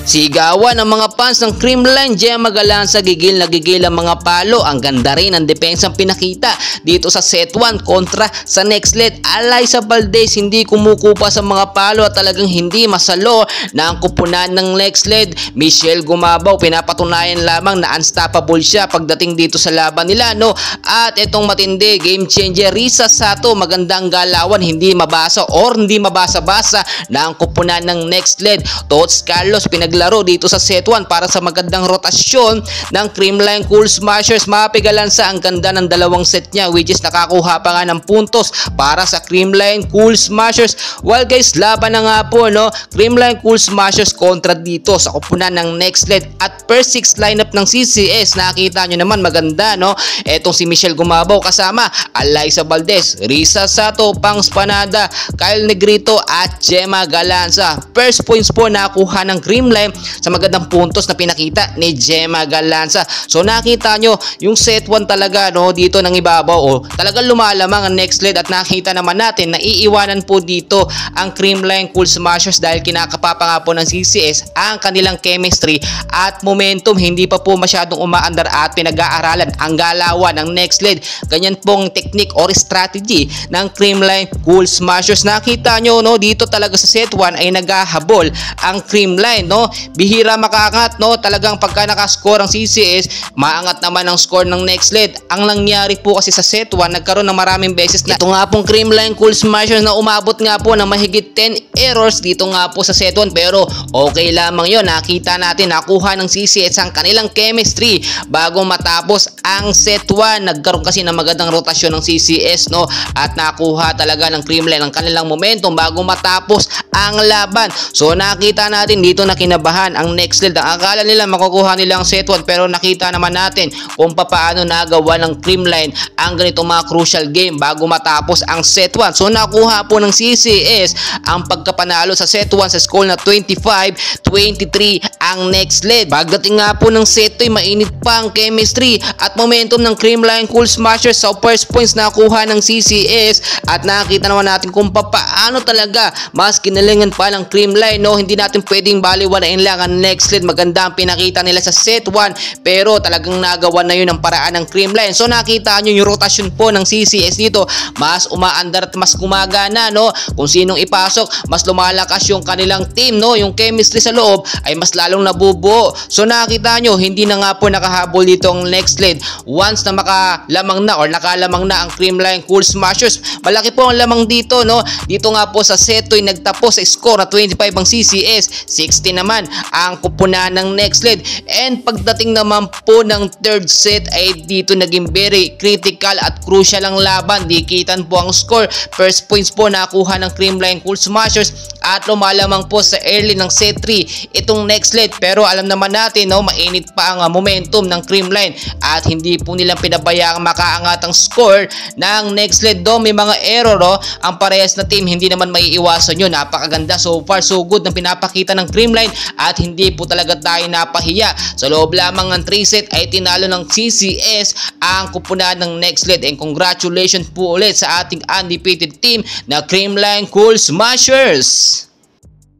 Sigawan ng mga fans ng Creamline, Gemma Galanza, gigil na gigil ang mga palo. Ang ganda rin ang depensang pinakita dito sa set 1 kontra sa next lead. Alyssa Valdez hindi kumukupa sa mga palo at talagang hindi masalo na ang kupunan ng next lead. Michelle Gumabaw, pinapatunayan lamang na unstoppable siya pagdating dito sa laban nila, no? At itong matindi, game changer, Risa Sato, magandang galawan, hindi mabasa or hindi mabasa-basa na ang kupunan ng next lead. Tots Carlos, pinaglaro dito sa set 1 para sa magandang rotasyon ng Creamline Cool Smashers. Mapigalansa, ang ganda ng dalawang set niya, which is nakakuha pa nga ng puntos para sa Creamline Cool Smashers. Well guys, laban na nga po, no? Creamline Cool Smashers kontra dito sa kupunan ng next lead at per 6 lineup ng CCS. Nakita nyo naman, maganda, no? Etong si Michelle Gumabaw kasama Alyssa Valdez, Risa Sato, Pangs Panada, Kyle Negrito at Gemma Galanza. First points po nakuha ng Creamline sa magandang puntos na pinakita ni Gemma Galanza. So nakita nyo yung set 1 talaga, no, dito ng ibabaw, oh, talagang lumalamang ang next lead at nakita naman natin na iiwanan po dito ang Creamline Cool Smashers dahil kinakapapa nga po ng CCS ang kanilang chemistry at momentum. Hindi pa po masyadong umaandar at pinag-aaralan ang galawan ng next lead. Ganyan pong technique or strategy ng Creamline Cool Smashers. Nakita nyo, no, dito talaga sa set 1 ay naghahabol ang Creamline, no? Bihira makaangat, no? Talagang pagka nakascore ang CCS, maangat naman ang score ng next lead. Ang nangyari po kasi sa set 1, nagkaroon ng maraming beses na ito nga pong Creamline Cool Smashers na umabot nga po ng mahigit 10 errors dito nga po sa set 1, pero okay lamang yon. Nakita natin nakuha ng CCS ang kanilang chemistry bago matapos ang set 1. Nagkaroon kasi ng magandang rotasyon ng CCS, no? At nakuha talaga ng Creamline ang kanilang momentum bago matapos ang laban. So nakita natin dito na kinabahan ang next lead. Ang akala nila makukuha nila ang set 1, pero nakita naman natin kung paano nagawa ng Creamline ang ganitong mga crucial game bago matapos ang set 1. So nakuha po ng CCS ang pagkapanalo sa set 1 sa score na 25-23 ang next lead. Pagdating nga po ng set 2, mainit pa ang chemistry at momentum ng Creamline Cool Smashers. Sa first points nakuha ng CCS at nakita naman natin kung paano talaga mas kinalingan pa ng Creamline, no? Hindi natin pwedeng baliwalain lang ang next lead. Maganda ang pinakita nila sa set 1, pero talagang nagawa na yun ang paraan ng Creamline. So nakita nyo yung rotasyon po ng CCS dito, mas umaandar at mas gumagana, no? Kung sinong ipasok, mas lumalakas yung kanilang team, no? Yung chemistry sa loob ay mas lalong nabubuo. So nakita nyo, hindi na nga po nakahabol dito ang next lead. Once na makalamang na or nakalamang na ang Creamline Cool Smashers, malaki po ang lamang dito, no? Dito nga po sa set 2 nagtapos sa score na 25 ang CCS, 60 naman ang kupunan ng next lead. And pagdating naman po ng third set ay dito naging very critical at crucial ang laban. Dikitan po ang score. First points po nakuha ng Creamline Cool Smashers at lumalamang po sa early ng set 3 itong next lead. Pero alam naman natin, no, mainit pa ang momentum ng Creamline at hindi po nilang pinabayaang makaangat ang score ng next lead. Do may mga error, no, ang parehas na team, hindi naman maiiwasan yun. Napakaganda, so far so good ng pinapakita ng Creamline at hindi po talaga tayo napahiya. Sa loob lamang ng 3 set ay tinalo ng CCS ang kupunan ng next lead. And congratulations po ulit sa ating undefeated team na Creamline Cool Smashers.